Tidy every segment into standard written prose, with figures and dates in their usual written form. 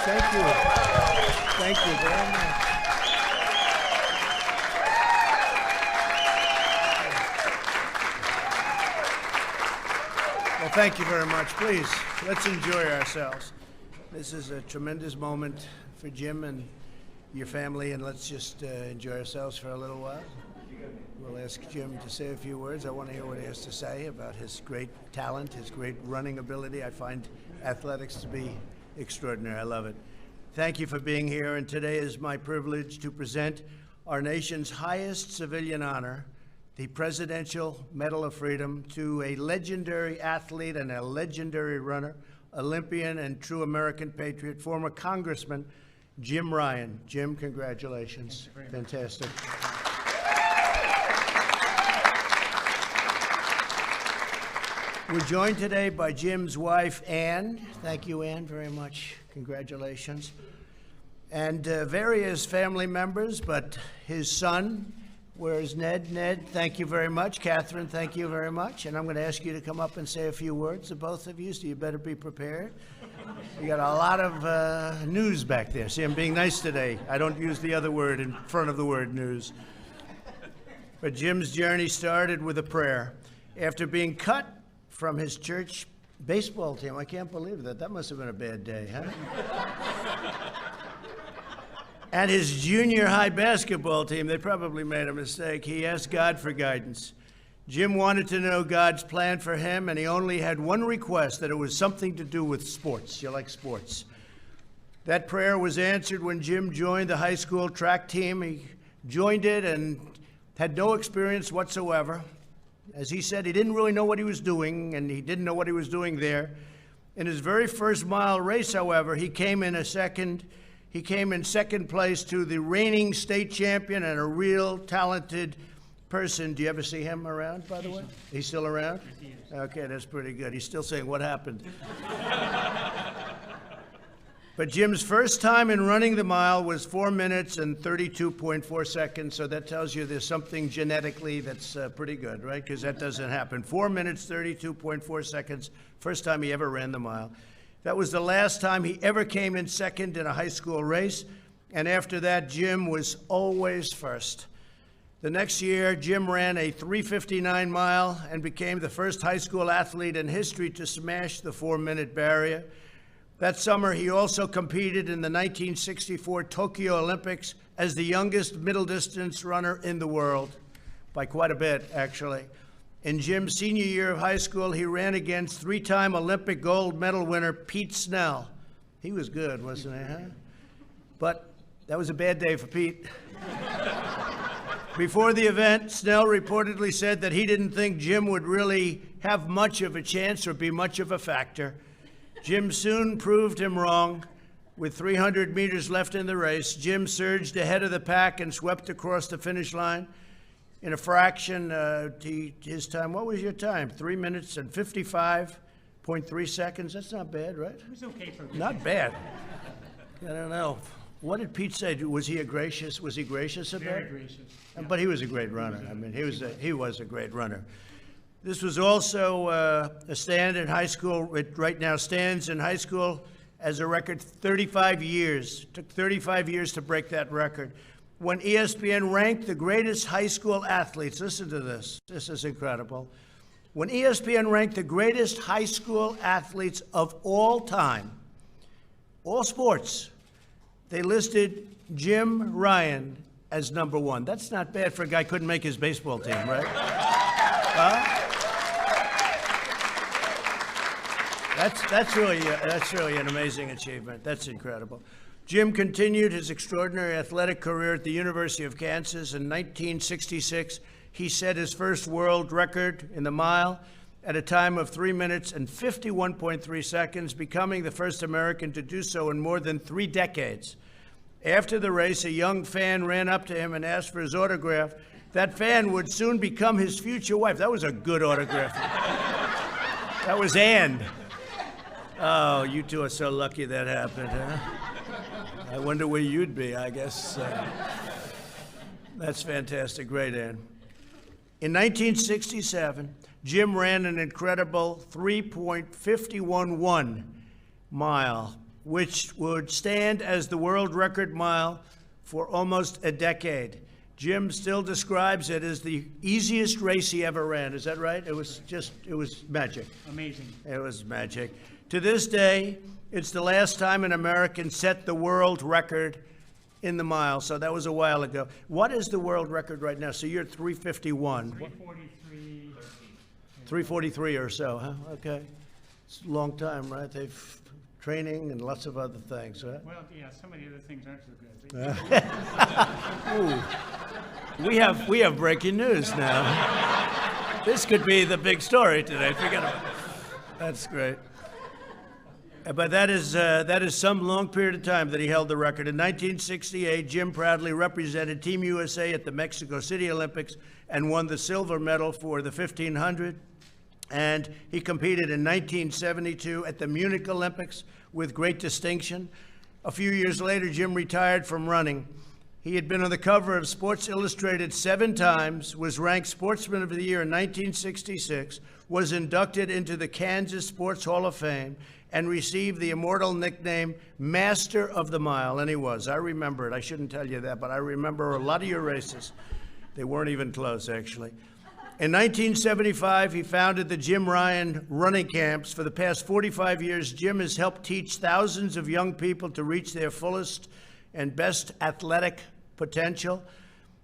Thank you. Thank you very much. Well, thank you very much. Please, let's enjoy ourselves. This is a tremendous moment for Jim and your family, and let's just enjoy ourselves for a little while. We'll ask Jim to say a few words. I want to hear what he has to say about his great talent, his great running ability. I find athletics to be extraordinary. I love it. Thank you for being here, and today is my privilege to present our nation's highest civilian honor, the Presidential Medal of Freedom, to a legendary athlete and a legendary runner, Olympian and true American patriot, former Congressman Jim Ryan. Jim, congratulations. Fantastic. We're joined today by Jim's wife, Ann. Thank you, Ann, very much. Congratulations. And various family members, but his son, where's Ned? Ned, thank you very much. Catherine, thank you very much. And I'm going to ask you to come up and say a few words to both of you, so you better be prepared. We got a lot of news back there. See, I'm being nice today. I don't use the other word in front of the word news. But Jim's journey started with a prayer. After being cut from his church baseball team, I can't believe that. That must have been a bad day, huh? And his junior high basketball team, they probably made a mistake. He asked God for guidance. Jim wanted to know God's plan for him, and he only had one request, that it was something to do with sports. You like sports. That prayer was answered when Jim joined the high school track team. He joined it and had no experience whatsoever. As he said, he didn't really know what he was doing, and he didn't know what he was doing there. In his very first mile race, however, he came in second place to the reigning state champion and a real talented person. Do you ever see him around, by the way? He's still around? Okay, that's pretty good. He's still saying, what happened? But Jim's first time in running the mile was 4 minutes and 32.4 seconds, so that tells you there's something genetically that's pretty good, right? Because that doesn't happen. 4 minutes, 32.4 seconds, first time he ever ran the mile. That was the last time he ever came in second in a high school race, and after that, Jim was always first. The next year, Jim ran a 3:59 mile and became the first high school athlete in history to smash the 4-minute barrier. That summer, he also competed in the 1964 Tokyo Olympics as the youngest middle distance runner in the world, by quite a bit, actually. In Jim's senior year of high school, he ran against 3-time Olympic gold medal winner Pete Snell. He was good, wasn't he, huh? But that was a bad day for Pete. Before the event, Snell reportedly said that he didn't think Jim would really have much of a chance or be much of a factor. Jim soon proved him wrong. With 300 meters left in the race, Jim surged ahead of the pack and swept across the finish line in a fraction. His time, what was your time? 3 minutes and 55.3 seconds. That's not bad, right? It was okay for me. Not bad. I don't know. What did Pete say? Was he gracious about it? Very gracious. Yeah. But he was a great runner. I mean, he was a great runner. This was also a stand in high school. It right now stands in high school as a record 35 years. It took 35 years to break that record. When ESPN ranked the greatest high school athletes, listen to this. This is incredible. When ESPN ranked the greatest high school athletes of all time, all sports, they listed Jim Ryan as number one. That's not bad for a guy who couldn't make his baseball team, right? That's really an amazing achievement. That's incredible. Jim continued his extraordinary athletic career at the University of Kansas. In 1966, he set his first world record in the mile at a time of 3 minutes and 51.3 seconds, becoming the first American to do so in more than 3 decades. After the race, a young fan ran up to him and asked for his autograph. That fan would soon become his future wife. That was a good autograph. That was Ann. Oh, you two are so lucky that happened, huh? I wonder where you'd be, I guess. That's fantastic. Great, Ann. In 1967, Jim ran an incredible 3.511 mile. which would stand as the world record mile for almost a decade. Jim still describes it as the easiest race he ever ran. Is that right? It was magic. Amazing. It was magic. To this day, it's the last time an American set the world record in the mile. So that was a while ago. What is the world record right now? So you're at 351. 343. 343 or so, huh? Okay. It's a long time, right? They've training and lots of other things, right? Well, yeah, some of the other things aren't so good. Ooh. We have breaking news now. This could be the big story today. Forget about it. That's great. But that is some long period of time that he held the record. In 1968, Jim proudly represented Team USA at the Mexico City Olympics and won the silver medal for the 1500. And he competed in 1972 at the Munich Olympics with great distinction. A few years later, Jim retired from running. He had been on the cover of Sports Illustrated 7 times, was ranked Sportsman of the Year in 1966, was inducted into the Kansas Sports Hall of Fame, and received the immortal nickname Master of the Mile. And he was. I remember it. I shouldn't tell you that, but I remember a lot of your races. They weren't even close, actually. In 1975, he founded the Jim Ryun running camps. For the past 45 years, Jim has helped teach thousands of young people to reach their fullest and best athletic potential.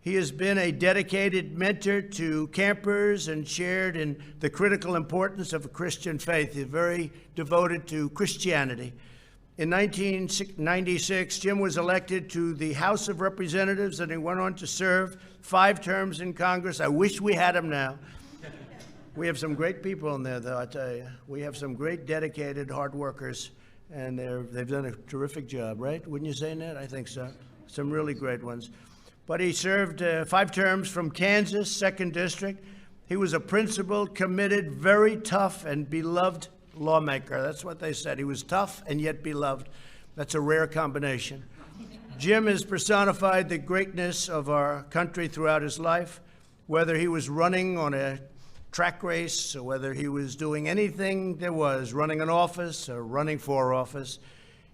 He has been a dedicated mentor to campers and shared in the critical importance of a Christian faith. He's very devoted to Christianity. In 1996, Jim was elected to the House of Representatives, and he went on to serve 5 terms in Congress. I wish we had him now. We have some great people in there, though, I tell you. We have some great, dedicated, hard workers, and they've done a terrific job, right? Wouldn't you say, Ned? I think so. Some really great ones. But he served 5 terms from Kansas, 2nd District. He was a principled, committed, very tough, and beloved lawmaker. That's what they said. He was tough and yet beloved. That's a rare combination. Jim has personified the greatness of our country throughout his life, whether he was running on a track race or whether he was doing anything there was, running an office or running for office.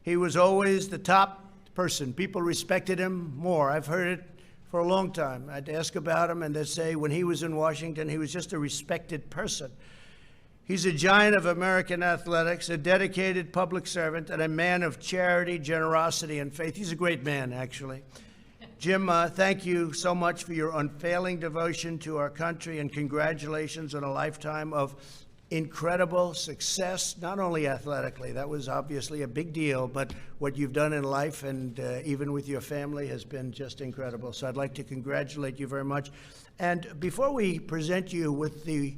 He was always the top person. People respected him more. I've heard it for a long time. I'd ask about him, and they'd say when he was in Washington, he was just a respected person. He's a giant of American athletics, a dedicated public servant, and a man of charity, generosity, and faith. He's a great man, actually. Jim, thank you so much for your unfailing devotion to our country, and congratulations on a lifetime of incredible success, not only athletically. That was obviously a big deal, but what you've done in life and even with your family has been just incredible. So I'd like to congratulate you very much. And before we present you with the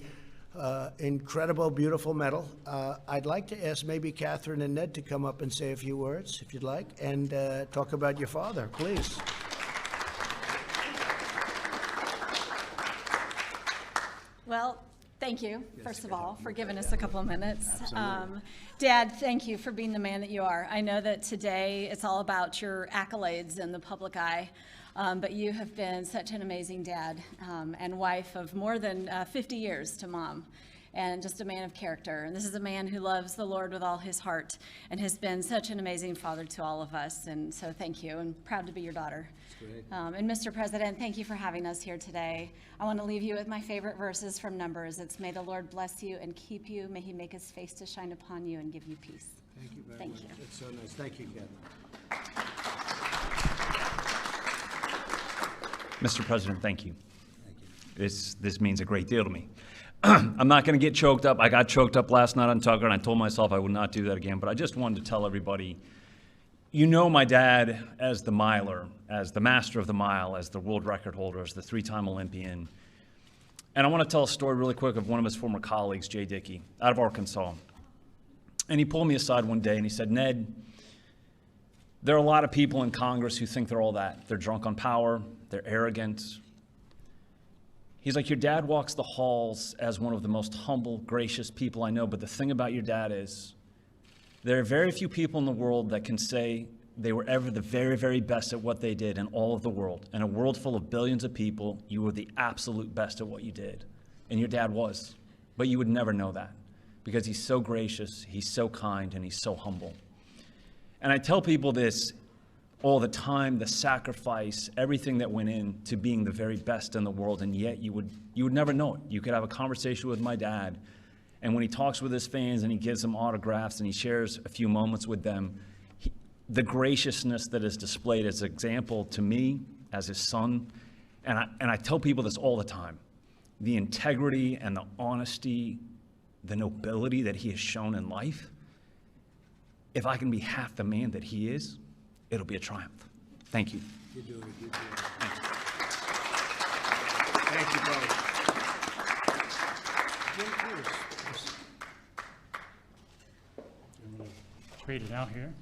incredible, beautiful medal, I'd like to ask maybe Catherine and Ned to come up and say a few words, if you'd like, and talk about your father, please. Well, thank you, first of all, for giving us a couple of minutes. Dad, thank you for being the man that you are. I know that today it's all about your accolades in the public eye, but you have been such an amazing dad and wife of more than 50 years to Mom, and just a man of character. And this is a man who loves the Lord with all his heart and has been such an amazing father to all of us. And so thank you, and proud to be your daughter. And Mr. President, thank you for having us here today. I want to leave you with my favorite verses from Numbers. It's, may the Lord bless you and keep you. May he make his face to shine upon you and give you peace. Thank you very Thank much. you. That's so nice. Thank you, Catherine. Mr. President, thank you. This means a great deal to me. I'm not going to get choked up. I got choked up last night on Tucker, and I told myself I would not do that again. But I just wanted to tell everybody, you know my dad as the miler, as the master of the mile, as the world record holder, as the 3-time Olympian. And I want to tell a story really quick of one of his former colleagues, Jay Dickey, out of Arkansas. And he pulled me aside one day and he said, Ned, there are a lot of people in Congress who think they're all that. They're drunk on power. They're arrogant. He's like, your dad walks the halls as one of the most humble, gracious people I know. But the thing about your dad is there are very few people in the world that can say they were ever the very, very best at what they did in all of the world. In a world full of billions of people, you were the absolute best at what you did. And your dad was. But you would never know that because he's so gracious, he's so kind, and he's so humble. And I tell people this all the time, the sacrifice, everything that went into being the very best in the world, and yet you would never know it. You could have a conversation with my dad, and when he talks with his fans and he gives them autographs and he shares a few moments with them, the graciousness that is displayed as an example to me as his son, and I tell people this all the time, the integrity and the honesty, the nobility that he has shown in life, if I can be half the man that he is, it'll be a triumph. Thank you. You're doing a good job. Thank you both. Jim, please. I'm going to trade it out here.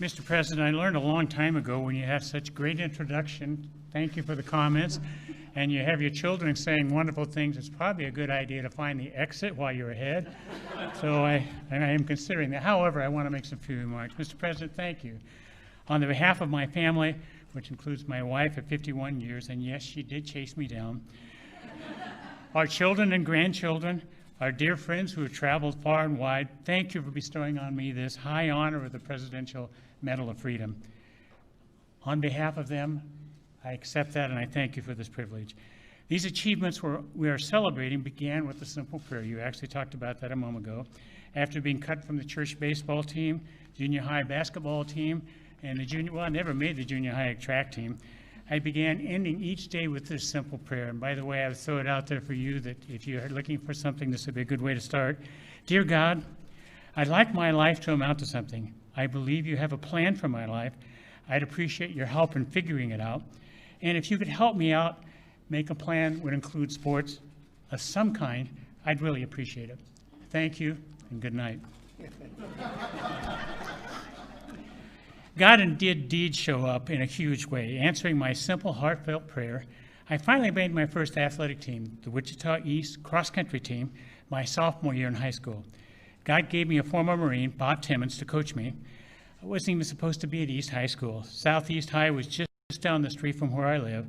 Mr. President, I learned a long time ago when you had such great introduction, thank you for the comments, and you have your children saying wonderful things, it's probably a good idea to find the exit while you're ahead. So I am considering that. However, I want to make some few remarks. Mr. President, thank you. On the behalf of my family, which includes my wife of 51 years, and yes, she did chase me down, our children and grandchildren, our dear friends who have traveled far and wide, thank you for bestowing on me this high honor of the Presidential Medal of Freedom. On behalf of them, I accept that and I thank you for this privilege. These achievements we are celebrating began with a simple prayer. You actually talked about that a moment ago. After being cut from the church baseball team, junior high basketball team, and I never made the junior high track team, I began ending each day with this simple prayer. And by the way, I would throw it out there for you that if you're looking for something, this would be a good way to start. Dear God, I'd like my life to amount to something. I believe you have a plan for my life. I'd appreciate your help in figuring it out. And if you could help me out, make a plan would include sports of some kind, I'd really appreciate it. Thank you, and good night. God did show up in a huge way, answering my simple, heartfelt prayer. I finally made my first athletic team, the Wichita East cross-country team, my sophomore year in high school. God gave me a former Marine, Bob Timmons, to coach me. I wasn't even supposed to be at East High School. Southeast High was just down the street from where I live.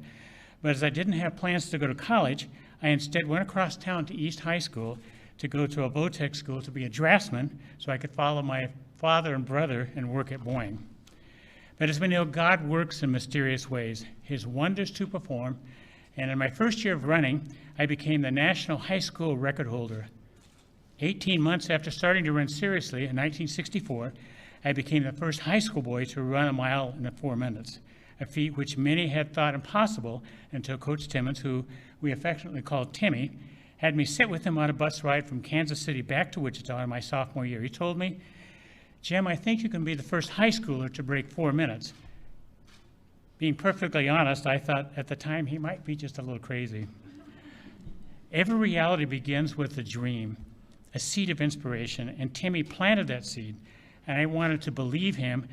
But as I didn't have plans to go to college, I instead went across town to East High School to go to a Votech school to be a draftsman so I could follow my father and brother and work at Boeing. But as we know, God works in mysterious ways, his wonders to perform, and in my first year of running, I became the national high school record holder. 18 months after starting to run seriously in 1964, I became the first high school boy to run a mile in 4 minutes, a feat which many had thought impossible until Coach Timmons, who we affectionately called Timmy, had me sit with him on a bus ride from Kansas City back to Wichita in my sophomore year. He told me, Jim, I think you can be the first high schooler to break 4 minutes. Being perfectly honest, I thought at the time he might be just a little crazy. Every reality begins with a dream, a seed of inspiration, and Timmy planted that seed, and I wanted to believe him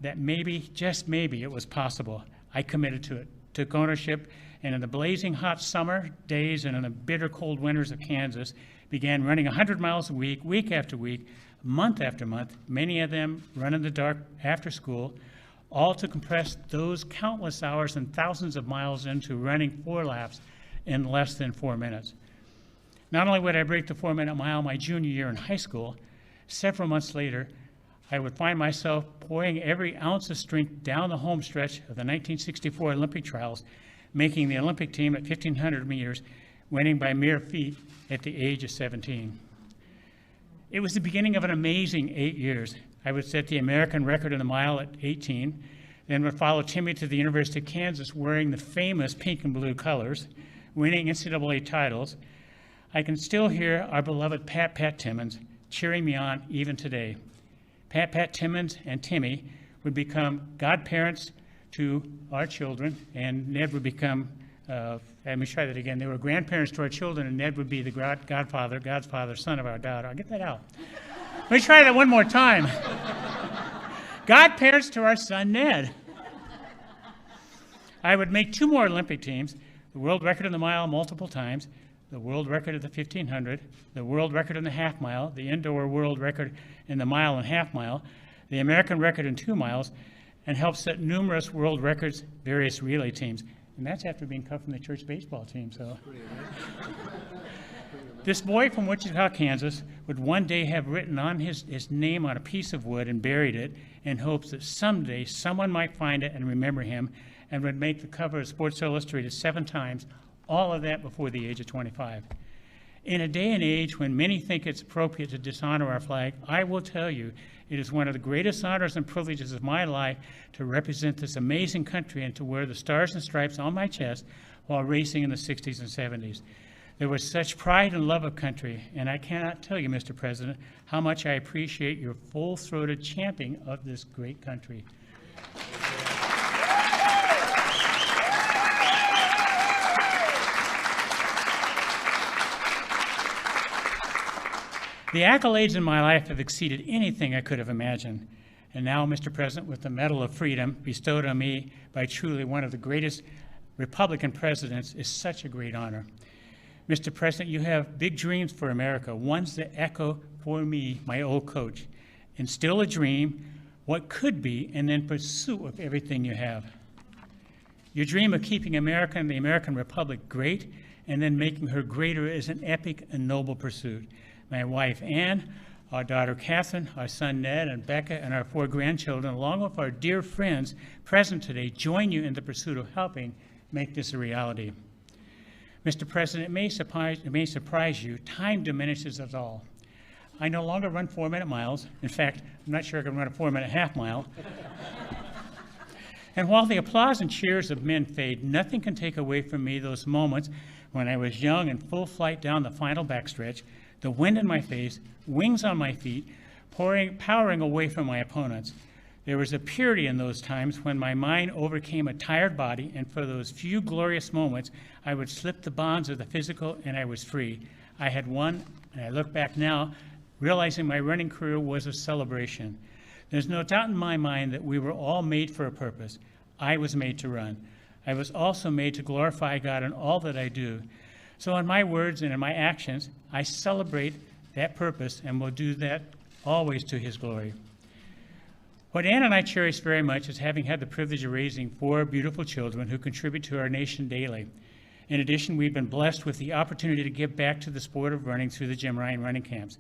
that maybe, just maybe, it was possible. I committed to it, took ownership, and in the blazing hot summer days and in the bitter cold winters of Kansas, began running 100 miles a week, week after week, month after month, many of them run in the dark after school, all to compress those countless hours and thousands of miles into running 4 laps in less than 4 minutes. Not only would I break the 4-minute mile my junior year in high school, several months later, I would find myself pouring every ounce of strength down the home stretch of the 1964 Olympic trials, making the Olympic team at 1,500 meters, winning by mere feet at the age of 17. It was the beginning of an amazing 8 years. I would set the American record in the mile at 18, then would follow Timmy to the University of Kansas wearing the famous pink and blue colors, winning NCAA titles. I can still hear our beloved Pat Timmons cheering me on even today. Pat Timmons and Timmy would become godparents to our children, and Ned would become, let me try that again, they were grandparents to our children, and Ned would be the God's father, son of our daughter. I'll get that out. Let me try that one more time. Godparents to our son, Ned. I would make 2 more Olympic teams, the world record in the mile multiple times, the world record of the 1,500, the world record in the half mile, the indoor world record in the mile and half mile, the American record in 2 miles, and help set numerous world records, various relay teams. And that's after being cut from the church baseball team, so. This boy from Wichita, Kansas, would one day have written on his name on a piece of wood and buried it in hopes that someday someone might find it and remember him and would make the cover of Sports Illustrated 7 times, all of that before the age of 25. In a day and age when many think it's appropriate to dishonor our flag, I will tell you it is one of the greatest honors and privileges of my life to represent this amazing country and to wear the stars and stripes on my chest while racing in the 60s and 70s. There was such pride and love of country, and I cannot tell you, Mr. President, how much I appreciate your full-throated championing of this great country. The accolades in my life have exceeded anything I could have imagined. And now, Mr. President, with the Medal of Freedom bestowed on me by truly one of the greatest Republican presidents is such a great honor. Mr. President, you have big dreams for America, ones that echo for me, my old coach. Instill a dream, what could be, and then pursue of everything you have. Your dream of keeping America and the American Republic great and then making her greater is an epic and noble pursuit. My wife, Ann, our daughter, Catherine, our son, Ned, and Becca, and our 4 grandchildren, along with our dear friends present today, join you in the pursuit of helping make this a reality. Mr. President, it may surprise you, time diminishes us all. I no longer run 4-minute miles. In fact, I'm not sure I can run a 4-minute half mile. And while the applause and cheers of men fade, nothing can take away from me those moments when I was young and full flight down the final backstretch, the wind in my face, wings on my feet, powering away from my opponents. There was a purity in those times when my mind overcame a tired body, and for those few glorious moments, I would slip the bonds of the physical and I was free. I had won, and I look back now, realizing my running career was a celebration. There's no doubt in my mind that we were all made for a purpose. I was made to run. I was also made to glorify God in all that I do. So in my words and in my actions, I celebrate that purpose and will do that always to His glory. What Ann and I cherish very much is having had the privilege of raising 4 beautiful children who contribute to our nation daily. In addition, we've been blessed with the opportunity to give back to the sport of running through the Jim Ryan running camps.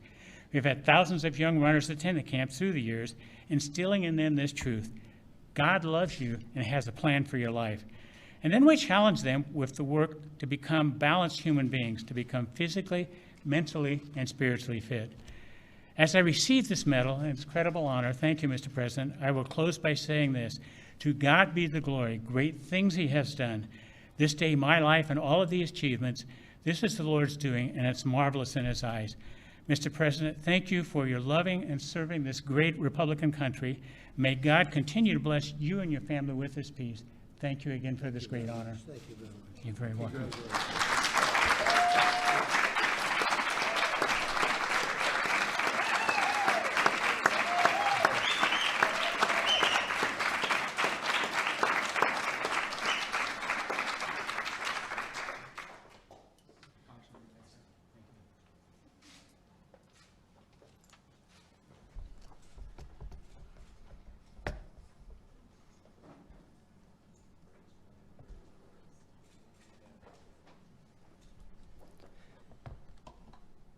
We've had thousands of young runners attend the camps through the years, instilling in them this truth: God loves you and has a plan for your life. And then we challenge them with the work to become balanced human beings, to become physically, mentally, and spiritually fit. As I receive this medal and its incredible honor, thank you, Mr. President, I will close by saying this: to God be the glory, great things He has done. This day, my life and all of these achievements, this is the Lord's doing, and it's marvelous in His eyes. Mr. President, thank you for your loving and serving this great Republican country. May God continue to bless you and your family with His peace. Thank you again for this great honor. Thank you very much. You're very welcome.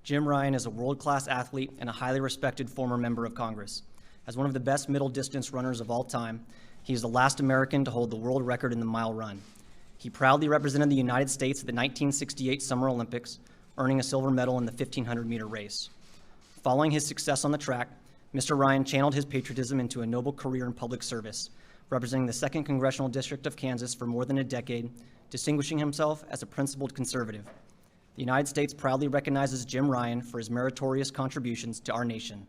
Jim Ryan is a world-class athlete and a highly respected former member of Congress. As one of the best middle-distance runners of all time, he is the last American to hold the world record in the mile run. He proudly represented the United States at the 1968 Summer Olympics, earning a silver medal in the 1,500-meter race. Following his success on the track, Mr. Ryan channeled his patriotism into a noble career in public service, representing the 2nd Congressional District of Kansas for more than a decade, distinguishing himself as a principled conservative. The United States proudly recognizes Jim Ryan for his meritorious contributions to our nation.